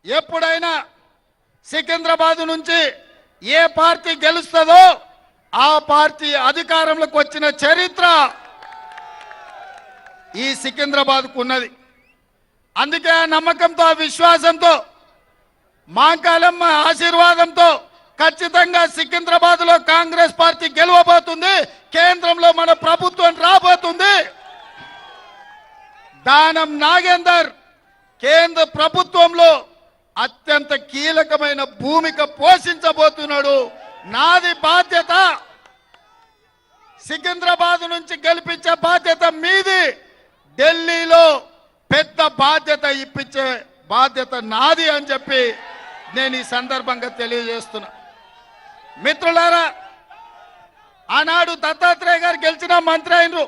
ఎప్పుడైనా సికింద్రాబాద్ నుంచి ఏ పార్టీ గెలుస్తుందో ఆ పార్టీ అధికారంలోకి వచ్చిన చరిత్ర ఈ సికింద్రాబాద్కు ఉన్నది. అందుకే ఆ నమ్మకంతో ఆ విశ్వాసంతో మాంకాలమ్మ ఆశీర్వాదంతో ఖచ్చితంగా సికింద్రాబాద్లో కాంగ్రెస్ పార్టీ గెలవబోతుంది. కేంద్రంలో మన ప్రభుత్వం రాబోతుంది. దానం నాగేందర్ కేంద్ర ప్రభుత్వంలో అత్యంత కీలకమైన భూమిక పోషించబోతున్నాడు. నాది బాధ్యత, సికింద్రాబాద్ నుంచి గెలిపించే బాధ్యత మీది, ఢిల్లీలో పెద్ద బాధ్యత ఇప్పించే బాధ్యత నాది అని చెప్పి నేను ఈ సందర్భంగా తెలియజేస్తున్నా. మిత్రులారా, ఆనాడు దత్తాత్రేయ గారు గెలిచిన మంత్రి అయినరు,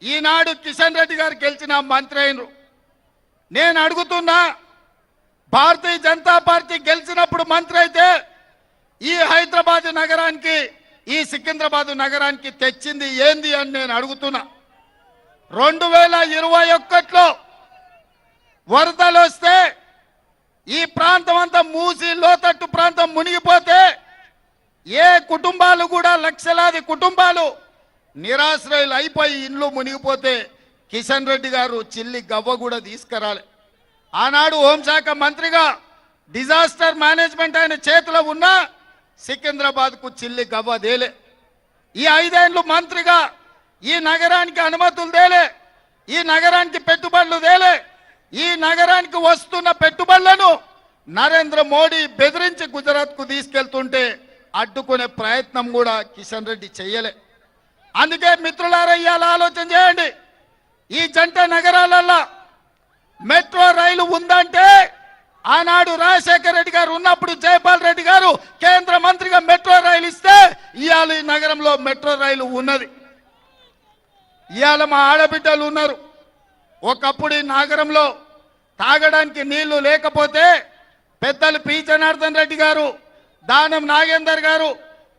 ఈనాడు కిషన్ రెడ్డి గారు గెలిచిన మంత్రి అయినరు. నేను అడుగుతున్నా, భారతీయ జనతా పార్టీ గెలిచినప్పుడు మంత్రి అయితే ఈ హైదరాబాద్ నగరానికి ఈ సికింద్రాబాద్ నగరానికి తెచ్చింది ఏంది అని నేను అడుగుతున్నా. 2021లో వరదలు వస్తే ఈ ప్రాంతం అంతా మూసి లోతట్టు ప్రాంతం మునిగిపోతే ఏ కుటుంబాలు కూడా లక్షలాది కుటుంబాలు నిరాశ్రయులు అయిపోయి ఇండ్లు మునిగిపోతే కిషన్ రెడ్డి గారు చిల్లి గవ్వ కూడా తీసుకురాలి. ఆనాడు హోంశాఖ మంత్రిగా డిజాస్టర్ మేనేజ్మెంట్ ఆయన చేతిలో ఉన్న సికింద్రాబాద్కు చిల్లి గవ్వ దేలే. ఈ 5 ఏళ్ళు మంత్రిగా ఈ నగరానికి అనుమతులు దేలే, ఈ నగరానికి పెట్టుబడులు దేలే. ఈ నగరానికి వస్తున్న పెట్టుబడులను నరేంద్ర మోడీ బెదిరించి గుజరాత్కు తీసుకెళ్తుంటే అడ్డుకునే ప్రయత్నం కూడా కిషన్ రెడ్డి చెయ్యలే. అందుకే మిత్రులారా, ఇవాళ ఆలోచన చేయండి. ఈ జంట నగరాలలో మెట్రో రైలు ఉందంటే ఆనాడు రాజశేఖర రెడ్డి గారు ఉన్నప్పుడు జైపాల్ రెడ్డి గారు కేంద్ర మంత్రిగా మెట్రో రైలు ఇస్తే ఇవాళ ఈ నగరంలో మెట్రో రైలు ఉన్నది. ఇవాళ మా ఆడబిడ్డలు ఉన్నారు. ఒకప్పుడు ఈ నగరంలో తాగడానికి నీళ్లు లేకపోతే పెద్దలు పి జనార్దన్ రెడ్డి గారు, దానం నాగేందర్ గారు,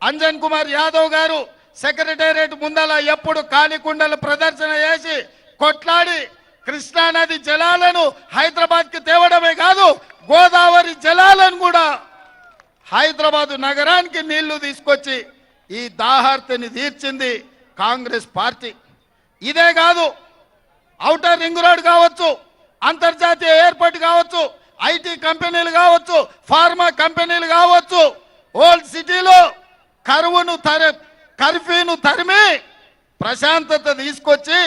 అంజన్ కుమార్ యాదవ్ గారు సెక్రటేరియట్ ముందల ఎప్పుడు కాలికుండల ప్రదర్శన చేసి కొట్లాడి కృష్ణానది జలాలను హైదరాబాద్కి తేవడమే కాదు, గోదావరి జలాలను కూడా హైదరాబాద్ నగరానికి నీళ్లు తీసుకొచ్చి ఈ దాహార్తిని తీర్చింది కాంగ్రెస్ పార్టీ. ఇదే కాదు, ఔటర్ రింగ్ రోడ్ కావచ్చు, అంతర్జాతీయ ఎయిర్పోర్ట్ కావచ్చు, ఐటీ కంపెనీలు కావచ్చు, ఫార్మా కంపెనీలు కావచ్చు, ఓల్డ్ సిటీలో కర్ఫ్యూను తరిమి ప్రశాంతత తీసుకొచ్చి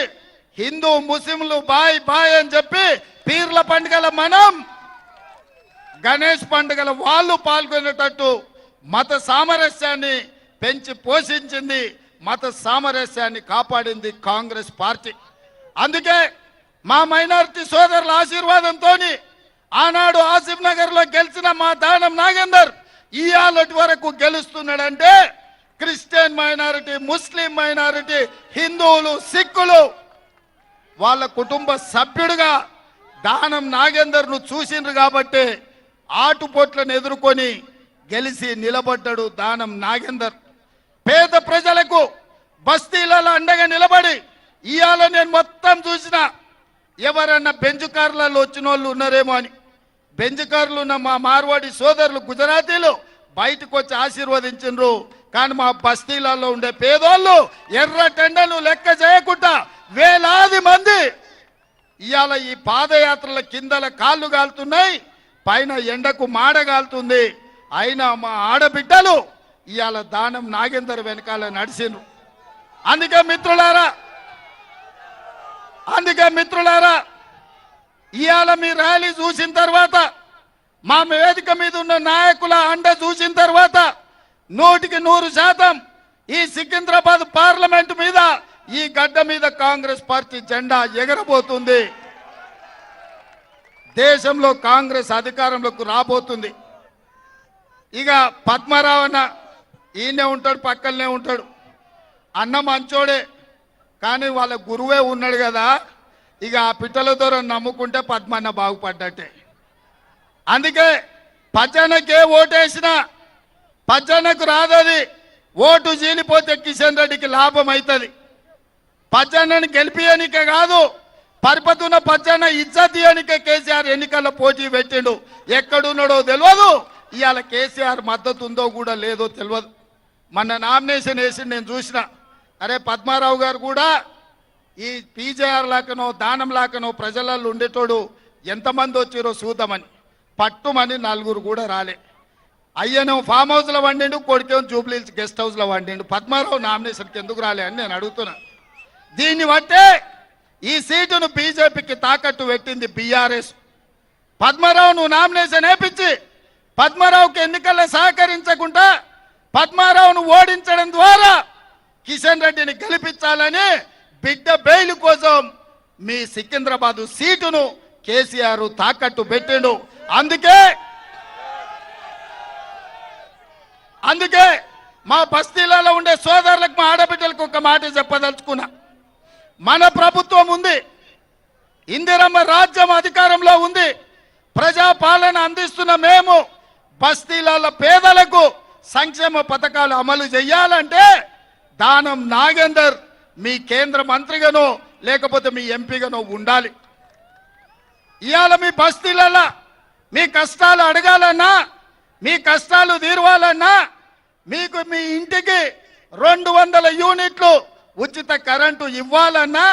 హిందూ ముస్లింలు బాయ్ బాయ్ అని చెప్పి పీర్ల పండుగల మనం గణేష్ పండుగల వాళ్ళు పాల్గొనేటట్టు మత సామరస్యాన్ని పెంచి పోషించింది, మత సామరస్యాన్ని కాపాడింది కాంగ్రెస్ పార్టీ. అందుకే మా మైనారిటీ సోదరుల ఆశీర్వాదంతో ఆనాడు ఆసిఫ్ నగర్ లో గెలిచిన మా దానం నాగేందర్ ఇయాలటి వరకు గెలుస్తున్నాడంటే క్రిస్టియన్ మైనారిటీ, ముస్లిం మైనారిటీ, హిందువులు, సిక్కులు వాళ్ళ కుటుంబ సభ్యుడిగా దానం నాగేందర్ను చూసిండ్రు కాబట్టి ఆటుపోట్లను ఎదుర్కొని గెలిచి నిలబడ్డాడు దానం నాగేందర్. పేద ప్రజలకు బస్తీలలో అండగా నిలబడి ఇవాళ నేను మొత్తం చూసిన ఎవరన్నా బెంచ్ కార్లలో వచ్చిన వాళ్ళు ఉన్నారేమో అని. బెంచ్ కార్లు ఉన్న మా మార్వాడి సోదరులు గుజరాతీలు బయటకు వచ్చి ఆశీర్వదించిండ్రు. కానీ మా బస్తీలలో ఉండే పేదోళ్ళు ఎర్ర టెండను లెక్క చేయకుండా వేలాది మంది ఇవాళ ఈ పాదయాత్రల కిందల కాళ్ళు కాలుతున్నాయి, పైన ఎండకు మాడ కాలుతుంది. అయినా మా ఆడబిడ్డలు ఇవాళ దానం నాగేందర్ వెనకాల నడిచిండ్రు. అందుకే మిత్రులారా ఇవాళ మీ ర్యాలీ చూసిన తర్వాత, మా వేదిక మీద ఉన్న నాయకుల అండ చూసిన తర్వాత 100% ఈ సికింద్రాబాద్ పార్లమెంట్ మీద, ఈ గడ్డ మీద కాంగ్రెస్ పార్టీ జెండా ఎగరబోతుంది. దేశంలో కాంగ్రెస్ అధికారంలోకి రాబోతుంది. ఇక పద్మరావు అన్న ఈయనే ఉంటాడు, పక్కనే ఉంటాడు. అన్న మంచోడే, కానీ వాళ్ళ గురువే ఉన్నాడు కదా, ఇక ఆ పిట్టల ద్వారా నమ్ముకుంటే పద్మన్న బాగుపడ్డట్టే. అందుకే పచ్చనకే ఓటేసినా పచ్చనకు రాదది, ఓటు చీలిపోతే కిషన్ రెడ్డికి లాభం అవుతుంది. పచ్చన్నని గెలిపియనికే కాదు, పరిపతున్న పచ్చన్న ఇజ్జత్ ఇయనికే కేసీఆర్ ఎన్నికల్లో పోటీ పెట్టిండు. ఎక్కడున్నాడో తెలియదు. ఇవాళ కేసీఆర్ మద్దతు ఉందో కూడా లేదో తెలియదు. మొన్న నామినేషన్ వేసి నేను చూసిన, అరే పద్మారావు గారు కూడా ఈ పీజేఆర్ లాకనో దానం లాకనో ప్రజలలో ఉండేటోడు ఎంతమంది వచ్చిరో చూద్దామని పట్టుమని నలుగురు కూడా రాలే. అయ్యను ఫామ్ హౌస్లో వండిండు, కొడుకేమో జూబ్లీహిల్స్ గెస్ట్ హౌస్లో వండిండు. పద్మారావు నామినేషన్కి ఎందుకు రాలే అని నేను అడుగుతున్నా. దీన్ని బట్టే ఈ సీటును బీజేపీకి తాకట్టు పెట్టింది బీఆర్ఎస్. పద్మారావు నువ్వు నామినేషన్ వేపించి పద్మారావుకి ఎన్నికల్లో సహకరించకుండా పద్మారావును ఓడించడం ద్వారా కిషన్ రెడ్డిని గెలిపించాలని బిడ్డ బెయిల్ కోసం మీ సికింద్రాబాద్ సీటును కేసీఆర్ తాకట్టు పెట్టిండు. అందుకే మా బస్తీలలో ఉండే సోదరులకు, మా ఆడబిడ్డలకు ఒక మాట చెప్పదలుచుకున్నా. మన ప్రభుత్వం ఉంది, ఇందిరమ్మ రాజ్యం అధికారంలో ఉంది, ప్రజాపాలన అందిస్తున్న మేము బస్తీల పేదలకు సంక్షేమ పథకాలు అమలు చేయాలంటే దానం నాగేందర్ మీ కేంద్ర మంత్రిగానో లేకపోతే మీ ఎంపీగానో ఉండాలి. ఇవాళ మీ బస్తీలలో మీ కష్టాలు అడగాలన్నా, మీ కష్టాలు తీరవాలన్నా, మీకు మీ ఇంటికి 200 యూనిట్లు ఉచిత కరెంటు ఇవ్వాలన్నా,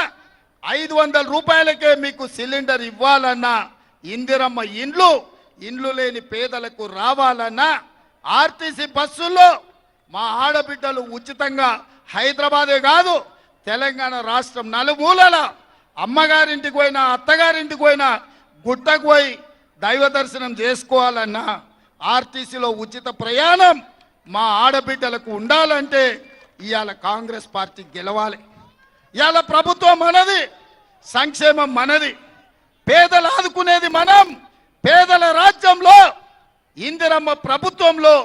500 రూపాయలకే మీకు సిలిండర్ ఇవ్వాలన్నా, ఇందిరమ్మ ఇండ్లు లేని పేదలకు రావాలన్నా, ఆర్టీసీ బస్సుల్లో మా ఆడబిడ్డలు ఉచితంగా హైదరాబాదే కాదు తెలంగాణ రాష్ట్రం నలుమూలల అమ్మగారింటికి పోయినా అత్తగారింటికి పోయినా గుట్టకు పోయి దైవ దర్శనం చేసుకోవాలన్నా, ఆర్టీసీలో ఉచిత ప్రయాణం మా ఆడబిడ్డలకు ఉండాలంటే ఇవాళ కాంగ్రెస్ పార్టీ గెలవాలి. ఇవాళ ప్రభుత్వం మనది, సంక్షేమం మనది, పేదలు ఆదుకునేది మనం. పేదల రాజ్యంలో ఇందిరమ్మ ప్రభుత్వంలో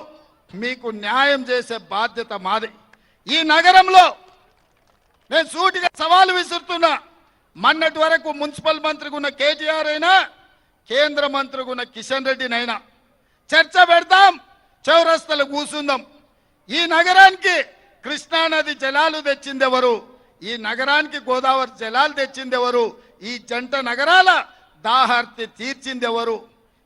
మీకు న్యాయం చేసే బాధ్యత మాది. ఈ నగరంలో నేను సూటిగా సవాలు విసురుతున్నా. మొన్నటి వరకు మున్సిపల్ మంత్రిగా ఉన్న కేటీఆర్ అయినా, కేంద్ర మంత్రిగా ఉన్న కిషన్ రెడ్డినైనా చర్చ పెడతాం, చౌరస్తలు కూసుందాం. ఈ నగరానికి కృష్ణానది జలాలు తెచ్చిందెవరు? ఈ నగరానికి గోదావరి జలాలు తెచ్చిందెవరు? ఈ జంట నగరాల దాహార్తి తీర్చిందెవరు?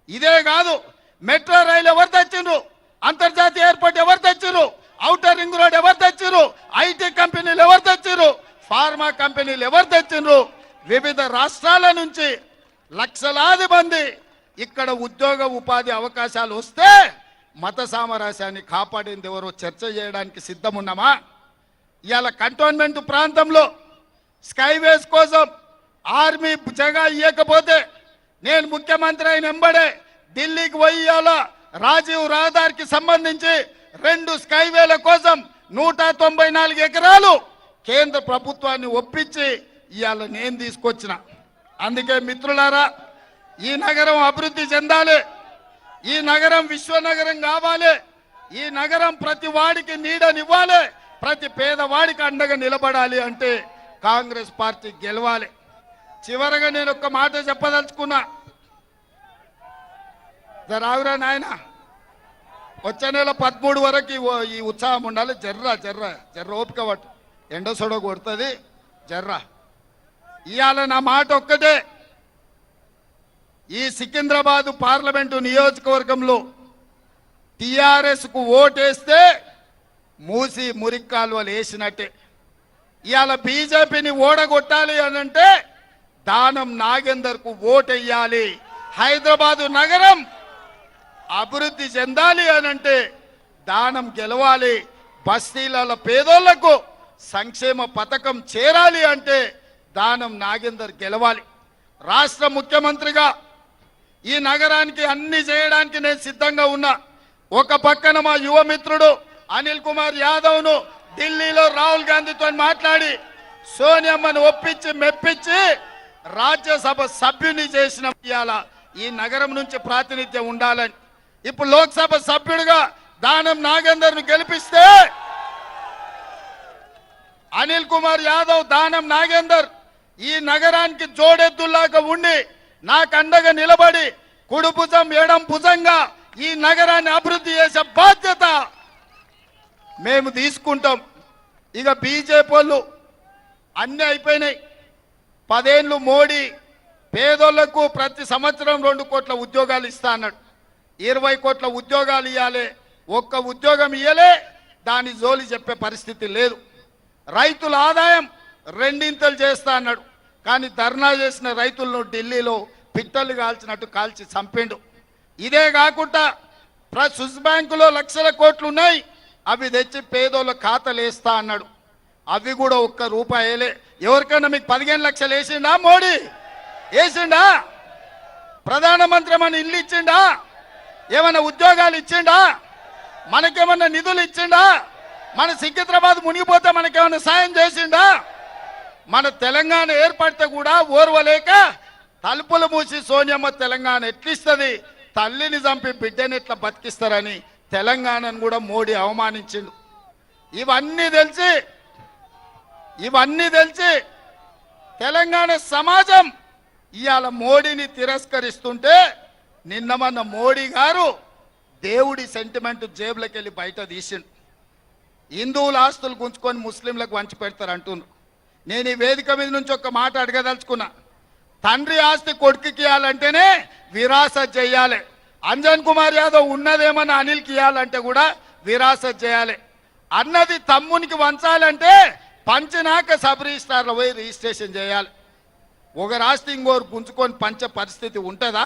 ఇదే కాదు, మెట్రో రైలు ఎవరు తెచ్చిండ్రు? అంతర్జాతీయ ఎయిర్పోర్ట్ ఎవరు తెచ్చిండ్రు? ఔటర్ రింగ్ రోడ్ ఎవరు తెచ్చిండ్రు? ఐటీ కంపెనీలు ఎవరు తెచ్చిండ్రు? ఫార్మా కంపెనీలు ఎవరు తెచ్చిండ్రు? వివిధ రాష్ట్రాల నుంచి లక్షలాది మంది ఇక్కడ ఉద్యోగ ఉపాధి అవకాశాలు వస్తే మత సామరస్యాన్ని కాపాడింది ఎవరో చర్చ చేయడానికి సిద్ధమున్నామా? ఇవాళ కంటోన్మెంట్ ప్రాంతంలో స్కైవేస్ కోసం ఆర్మీ జగా ఇవ్వకపోతే నేను ముఖ్యమంత్రి అయిన వెంబడే ఢిల్లీకి పోయి ఇవాళ రాజీవ్ రహదారికి సంబంధించి 2 స్కైవేల కోసం 194 ఎకరాలు కేంద్ర ప్రభుత్వాన్ని ఒప్పించి ఇవాళ నేను తీసుకొచ్చిన. అందుకే మిత్రులారా, ఈ నగరం అభివృద్ధి చెందాలి, ఈ నగరం విశ్వనగరం కావాలి, ఈ నగరం ప్రతి వాడికి నీడనివ్వాలి, ప్రతి పేదవాడికి అండగా నిలబడాలి అంటే కాంగ్రెస్ పార్టీ గెలవాలి. చివరగా నేను ఒక్క మాట చెప్పదలుచుకున్నా. రావురా నాయన, వచ్చే నెల 13 వరకు ఈ ఉత్సాహం ఉండాలి. జర్ర ఓపిక పట్టు, ఎండ సొడ కొడుతుంది జర్ర. ఇవాళ నా మాట ఒక్కటే, ఈ సికింద్రాబాద్ పార్లమెంటు నియోజకవర్గంలో టిఆర్ఎస్కు ఓటేస్తే మూసి మురిక్కాల్వలు వేసినట్టే. ఇవాళ బీజేపీని ఓడగొట్టాలి అనంటే దానం నాగేందర్కు ఓటెయ్యాలి. హైదరాబాదు నగరం అభివృద్ధి చెందాలి అనంటే దానం గెలవాలి. బస్తీల పేదోళ్లకు సంక్షేమ పథకం చేరాలి అంటే దానం నాగేందర్ గెలవాలి. రాష్ట్ర ముఖ్యమంత్రిగా ఈ నగరానికి అన్ని చేయడానికి నేను సిద్ధంగా ఉన్నా. ఒక పక్కన మా యువ మిత్రుడు అనిల్ కుమార్ యాదవ్ను ఢిల్లీలో రాహుల్ గాంధీతో మాట్లాడి సోనియమ్మను ఒప్పించి మెప్పించి రాజ్యసభ సభ్యుని చేసిన ఇవాళ ఈ నగరం నుంచి ప్రాతినిధ్యం ఉండాలని. ఇప్పుడు లోక్సభ సభ్యుడిగా దానం నాగేందర్ను గెలిపిస్తే అనిల్ కుమార్ యాదవ్, దానం నాగేందర్ ఈ నగరానికి జోడెద్దులాగా ఉండి నాకు అండగా నిలబడి కుడి భుజం ఎడం భుజంగా ఈ నగరాన్ని అభివృద్ధి చేసే బాధ్యత మేము తీసుకుంటాం. ఇక బీజేపీ వాళ్ళు అన్నీ అయిపోయినాయి. 10 ఏళ్ళు మోడీ పేదోళ్లకు ప్రతి సంవత్సరం 2 కోట్ల ఉద్యోగాలు ఇస్తా అన్నాడు. 20 కోట్ల ఉద్యోగాలు ఇవ్వాలి, ఒక్క ఉద్యోగం ఇయ్యలే, దాని జోలి చెప్పే పరిస్థితి లేదు. రైతుల ఆదాయం రెండింతలు చేస్తా అన్నాడు, కానీ ధర్నా చేసిన రైతులను ఢిల్లీలో పిట్టలు కాల్చినట్టు కాల్చి చంపిండు. ఇదే కాకుండా స్విస్ బ్యాంకులో లక్షల కోట్లు ఉన్నాయి, అవి తెచ్చి పేదోళ్ళ ఖాతాలు వేస్తా అన్నాడు. అవి కూడా ఒక్క రూపాయలే. ఎవరికైనా మీకు 15 లక్షలు వేసిండా మోడీ? వేసిండా? ప్రధానమంత్రి ఏమన్నా ఇల్లు ఇచ్చిండా? ఏమన్నా ఉద్యోగాలు ఇచ్చిండా? మనకేమన్నా నిధులు ఇచ్చిండా? మన సికింద్రాబాద్ మునిగిపోతే మనకేమన్నా సాయం చేసిండా? మన తెలంగాణ ఏర్పడితే కూడా ఓర్వలేక తలుపులు మూసి సోనియమ్మ తెలంగాణ ఎట్లిస్తుంది, తల్లిని చంపి బిడ్డని ఎట్లా బతికిస్తారని తెలంగాణను కూడా మోడీ అవమానించిండు. ఇవన్నీ తెలిసి తెలంగాణ సమాజం ఇవాళ మోడీని తిరస్కరిస్తుంటే, నిన్న మన మోడీ గారు దేవుడి సెంటిమెంట్ జేబులోకి వెళ్ళి బయట తీసిండు. హిందువుల ఆస్తులు గుంచుకొని ముస్లింలకు వంచి పెడతారు అంటున్నారు. నేను ఈ వేదిక మీద నుంచి ఒక మాట అడగదలుచుకున్నా. తండ్రి ఆస్తి కొడుకుకి ఇవ్వాలంటేనే విరాసత్ చేయాలి. అంజన్ కుమార్ యాదవ్ ఉన్నదేమన్నా అనిల్కి ఇవ్వాలంటే కూడా విరాసత్ చేయాలి. అన్నది తమ్మునికి వంచాలంటే పంచినాక సబ్ రిజిస్ట్రార్లో పోయి రిజిస్ట్రేషన్ చేయాలి. ఒక రాష్ట్రం ఇంకోరు గుంజుకొని పంచే పరిస్థితి ఉంటుందా?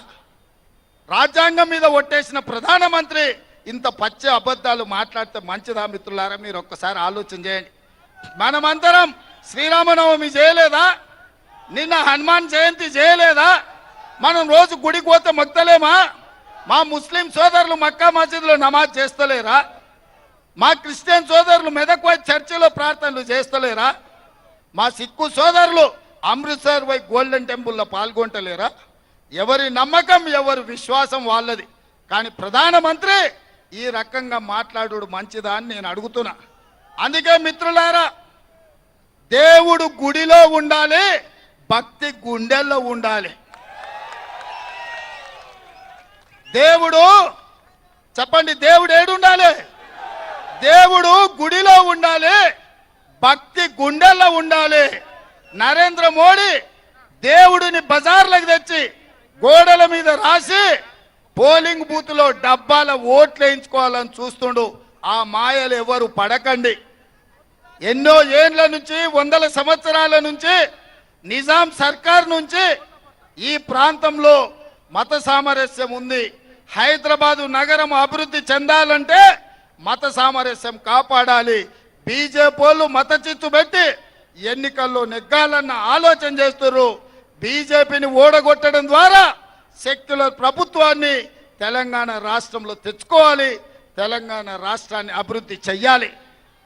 రాజ్యాంగం మీద ఒట్టేసిన ప్రధానమంత్రి ఇంత పచ్చే అబద్ధాలు మాట్లాడితే మంచిదా? మిత్రులారా, మీరు ఒక్కసారి ఆలోచన చేయండి. మనమందరం శ్రీరామనవమి చేయలేదా? నిన్న హనుమాన్ జయంతి చేయలేదా? మనం రోజు గుడికి పోతే మొక్తలేమా? మా ముస్లిం సోదరులు మక్కా మసీదులో నమాజ్ చేస్తలేరా? మా క్రిస్టియన్ సోదరులు మెదక్ పోయి చర్చిలో ప్రార్థనలు చేస్తలేరా? మా సిక్కు సోదరులు అమృత్సర్ పోయి గోల్డెన్ టెంపుల్లో పాల్గొంటలేరా? ఎవరి నమ్మకం ఎవరి విశ్వాసం వాళ్ళది. కానీ ప్రధానమంత్రి ఈ రకంగా మాట్లాడు మంచిదా అని నేను అడుగుతున్నా. అందుకే మిత్రులారా, దేవుడు గుడిలో ఉండాలి, భక్తి గుండెల్లో ఉండాలి. దేవుడు చెప్పండి, దేవుడు ఏడుండాలి? దేవుడు గుడిలో ఉండాలి, భక్తి గుండెల్లో ఉండాలి. నరేంద్ర మోడీ దేవుడిని బజార్లకు తెచ్చి గోడల మీద రాసి పోలింగ్ బూత్ లో డబ్బాల ఓట్లు వేయించుకోవాలని చూస్తుండు. ఆ మాయలు ఎవరు పడకండి. ఎన్నో ఏండ్ల నుంచి, వందల సంవత్సరాల నుంచి, నిజాం సర్కార్ నుంచి ఈ ప్రాంతంలో మత సామరస్యం ఉంది. హైదరాబాదు నగరం అభివృద్ధి చెందాలంటే మత సామరస్యం కాపాడాలి. బీజేపీలు మత చిచ్చు పెట్టి ఎన్నికల్లో నెగ్గాలన్న ఆలోచన చేస్తున్నారు. బీజేపీని ఓడగొట్టడం ద్వారా సెక్యులర్ ప్రభుత్వాన్ని తెలంగాణ రాష్ట్రంలో తెచ్చుకోవాలి, తెలంగాణ రాష్ట్రాన్ని అభివృద్ధి చెయ్యాలి.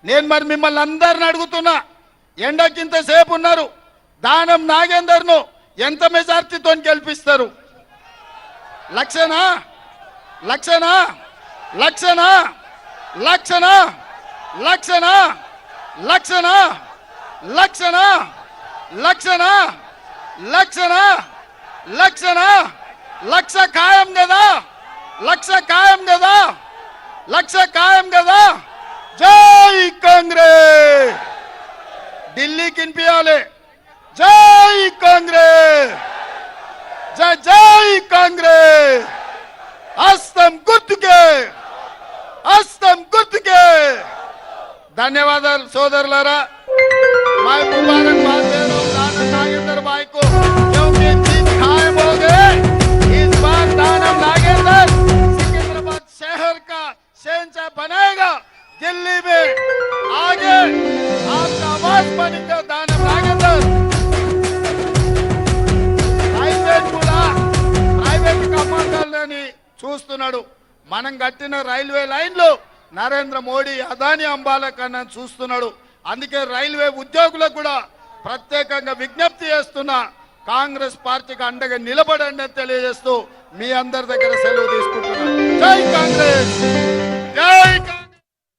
నేను మరి మిమ్మల్ని అందరిని అడుగుతున్నా, ఎండకింతసేపు ఉన్నారు, దానం నాగేందర్ను ఎంత మెజార్టీతో గెలిపిస్తారు? లక్షనా? లక్షనా? లక్షనా? లక్షనా? లక్షనా? లక్షనా? లక్షనా? లక్షనా? లక్షనా? లక్షనా? లక్ష ఖాయం కదా? లక్ష ఖాయం కదా? లక్ష ఖాయం కదా? జై కాంగ్రెస్! ఢిల్లీకి వినిపించాలి, జై కాంగ్రెస్! జై జై కాంగ్రెస్! హస్తం గుర్తుకే, హస్తం గుర్తుకే. ధన్యవాదాలు సోదరులారా. मैं मुबारकबाद दे रहा हूँ दानव नागेंद्र भाई को, क्योंकि जीत कायम हो गए। इस बार दानव नागेंद्र सिकंदराबाद शहर का शहंशाह बनाएगा। दिल्ली में आगे आपका आवाज बनेगा दानव नागेंद्र। ప్రైవేట్ కమాండాలని చూస్తున్నాడు. మనం కట్టిన రైల్వే లైన్లు నరేంద్ర మోడీ అదాని అంబాల కన్నా చూస్తున్నాడు. అందుకే రైల్వే ఉద్యోగులకు కూడా ప్రత్యేకంగా విజ్ఞప్తి చేస్తున్నా, కాంగ్రెస్ పార్టీకి అండగా నిలబడండి అని తెలియజేస్తూ మీ అందరి దగ్గర సెలవు తీసుకుంటున్నాను. జై కాంగ్రెస్! జై